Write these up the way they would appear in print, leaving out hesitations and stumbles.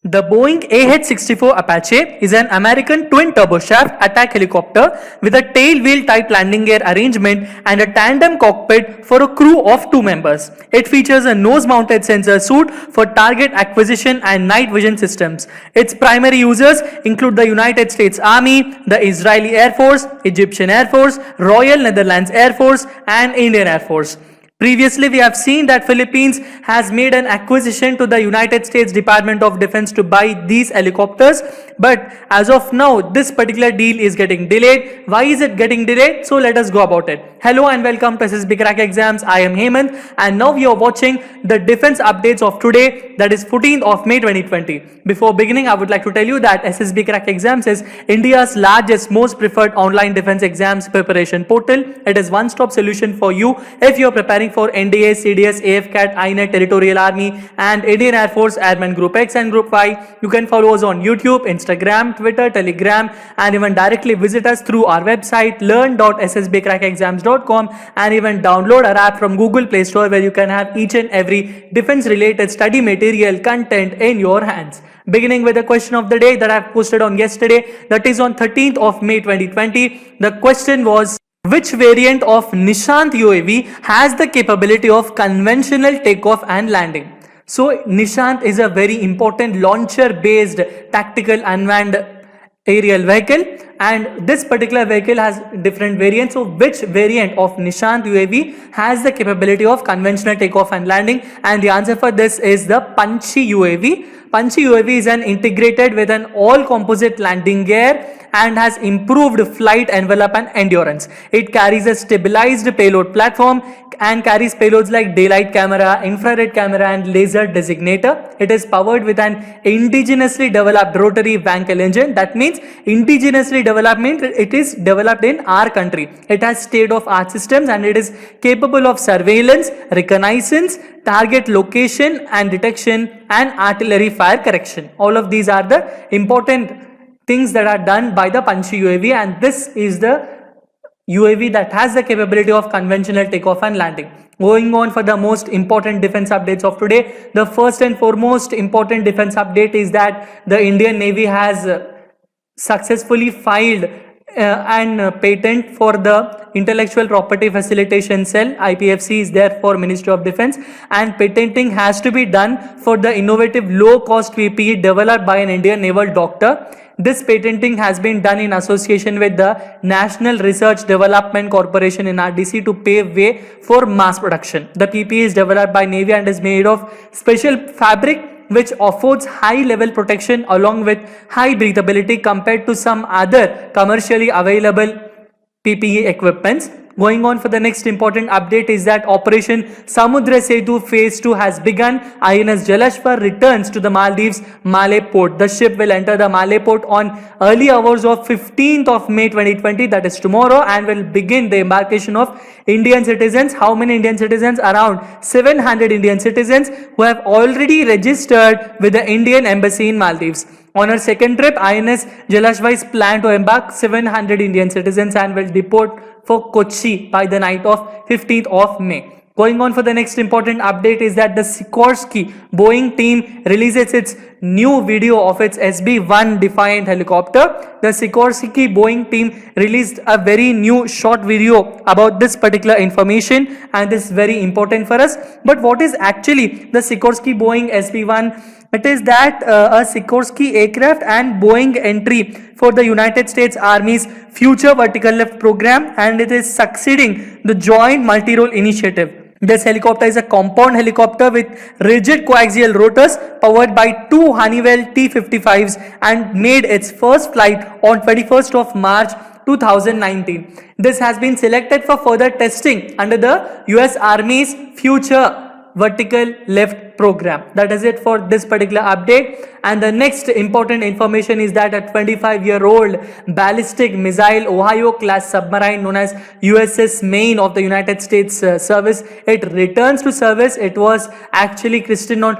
The Boeing AH-64 Apache is an American twin turboshaft attack helicopter with a tailwheel type landing gear arrangement and a tandem cockpit for a crew of 2 members. It features a nose-mounted sensor suite for target acquisition and night vision systems. Its primary users include the United States Army, the Israeli Air Force, Egyptian Air Force, Royal Netherlands Air Force, and Indian Air Force. Previously, we have seen that Philippines has made an acquisition to the United States Department of Defense to buy these helicopters. But as of now, this particular deal is getting delayed. Why is it getting delayed? So let us go about it. Hello and welcome to SSB Crack Exams. I am Hemant and now you are watching the defense updates of today, that is 14th of May 2020. Before beginning, I would like to tell you that SSB Crack Exams is India's largest, most preferred online defense exams preparation portal. It is one-stop solution for you if you are preparing for NDA, CDS, AFCAT, INET, Territorial Army and Indian Air Force Airman Group X and Group Y. You can follow us on YouTube, Instagram, Twitter, Telegram and even directly visit us through our website learn.ssbcrackexams.com and even download our app from Google Play Store where you can have each and every defense related study material content in your hands. Beginning with the question of the day that I have posted on yesterday, that is on 13th of May 2020. The question was, which variant of Nishant UAV has the capability of conventional takeoff and landing? So Nishant is a very important launcher based tactical unmanned aerial vehicle and this particular vehicle has different variants. So which variant of Nishant UAV has the capability of conventional takeoff and landing? And the answer for this is the Panchi UAV. Panchi UAV is an integrated with an all composite landing gear and has improved flight envelope and endurance. It carries a stabilized payload platform and carries payloads like daylight camera, infrared camera and laser designator. It is powered with an indigenously developed rotary Wankel engine. That means indigenously developed means it is developed in our country. It has state-of-art systems and it is capable of surveillance, reconnaissance, target location and detection and artillery fire correction. All of these are the important things that are done by the Panchi UAV and this is the UAV that has the capability of conventional takeoff and landing. Going on for the most important defense updates of today, the first and foremost important defense update is that the Indian Navy has successfully filed an patent for the Intellectual Property Facilitation Cell. IPFC is there for Ministry of Defense and patenting has to be done for the innovative low-cost PPE developed by an Indian naval doctor. This patenting has been done in association with the National Research Development Corporation in RDC to pave way for mass production. The PPE is developed by Navy and is made of special fabric which affords high level protection along with high breathability compared to some other commercially available PPE equipments. Going on for the next important update is that Operation Samudra Setu Phase 2 has begun. INS Jalashwar returns to the Maldives Malé port. The ship will enter the Malé port on early hours of 15th of May 2020, that is tomorrow, and will begin the embarkation of Indian citizens. How many Indian citizens? Around 700 Indian citizens who have already registered with the Indian Embassy in Maldives. On her second trip, INS Jalashwar is planned to embark 700 Indian citizens and will depart for Kochi by the night of 15th of May. Going on for the next important update is that the Sikorsky Boeing team releases its new video of its SB-1 Defiant helicopter. The Sikorsky Boeing team released a very new short video about this particular information and this is very important for us. But what is actually the Sikorsky Boeing SB-1? It is that a Sikorsky aircraft and Boeing entry for the United States Army's Future Vertical Lift program and it is succeeding the Joint Multi-Role Initiative. This helicopter is a compound helicopter with rigid coaxial rotors powered by two Honeywell T-55s and made its first flight on 21st of March 2019. This has been selected for further testing under the US Army's Future Vertical Lift program. That is it for this particular update. And the next important information is that a 25-year-old ballistic missile Ohio class submarine known as USS Maine of the United States service, it returns to service. It was actually christened on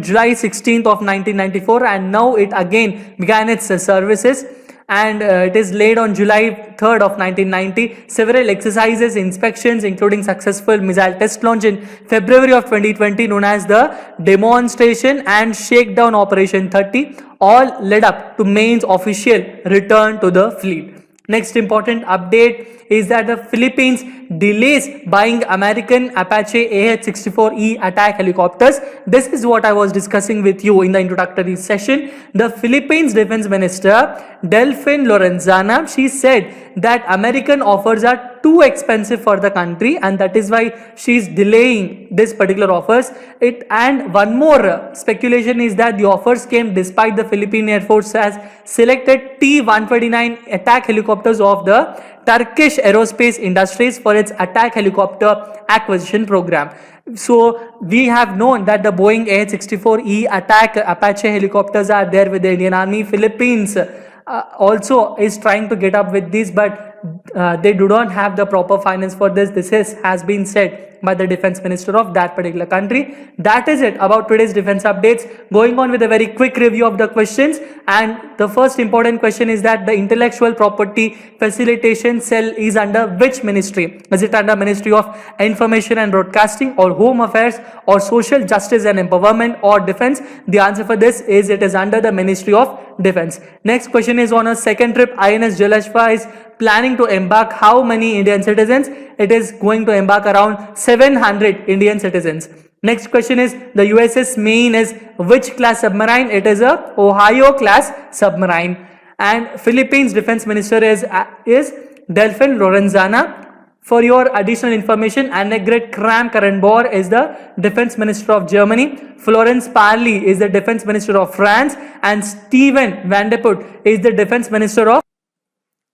July 16th of 1994 and now it again began its services. and it is laid on July 3rd of 1990. Several exercises, inspections, including successful missile test launch in February of 2020 known as the Demonstration and Shakedown Operation 30, all led up to Maine's official return to the fleet. Next important update is that the Philippines delays buying American Apache AH-64E attack helicopters. This is what I was discussing with you in the introductory session. The Philippines Defense Minister Delfin Lorenzana, she said that American offers are too expensive for the country and that is why she is delaying this particular offers. And one more speculation is that the offers came despite the Philippine Air Force has selected T-129 attack helicopters of the Turkish aerospace industries for its attack helicopter acquisition program. So we have known that the Boeing AH-64E attack Apache helicopters are there with the Indian Army. Philippines also is trying to get up with this, but they do not have the proper finance for this. This has been said by the defense minister of that particular country. That is it about today's defense updates. Going on with a very quick review of the questions, and the first important question is that the intellectual property facilitation cell is under which ministry? Is it under Ministry of Information and Broadcasting, or Home Affairs, or Social Justice and Empowerment, or Defense? The answer for this is it is under the Ministry of Defense. Next question is on a second trip INS Jalashva is planning to embark how many Indian citizens? It is going to embark around 700 Indian citizens. Next question is the USS Maine is which class submarine? It is a Ohio class submarine. And Philippines Defense Minister is Delfin Lorenzana. For your additional information, Annegret Kramp-Karrenbauer is the Defense Minister of Germany. Florence Parly is the Defense Minister of France. And Steven Van de Putte is the Defense Minister of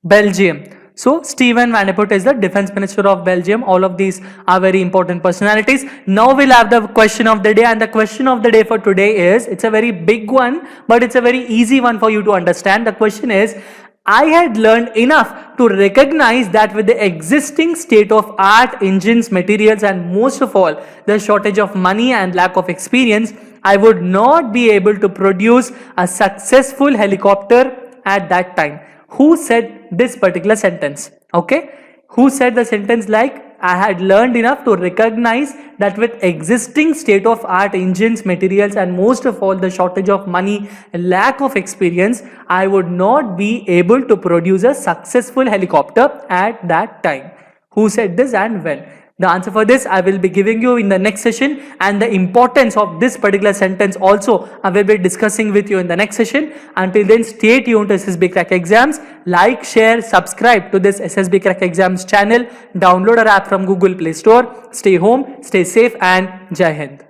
Belgium. So Steven Van de Putte is the Defense Minister of Belgium. All of these are very important personalities. Now we'll have the question of the day, and the question of the day for today is, it's a very big one, but it's a very easy one for you to understand. The question is, I had learned enough to recognize that with the existing state-of-art engines, materials, and most of all, the shortage of money and lack of experience, I would not be able to produce a successful helicopter at that time. Who said this particular sentence? Okay, who said the sentence like, I had learned enough to recognize that with existing state-of-art engines, materials, and most of all the shortage of money, lack of experience, I would not be able to produce a successful helicopter at that time. Who said this and when? The answer for this I will be giving you in the next session, and the importance of this particular sentence also I will be discussing with you in the next session. Until then, stay tuned to SSB Crack Exams. Like, share, subscribe to this SSB Crack Exams channel. Download our app from Google Play Store. Stay home, stay safe, and Jai Hind.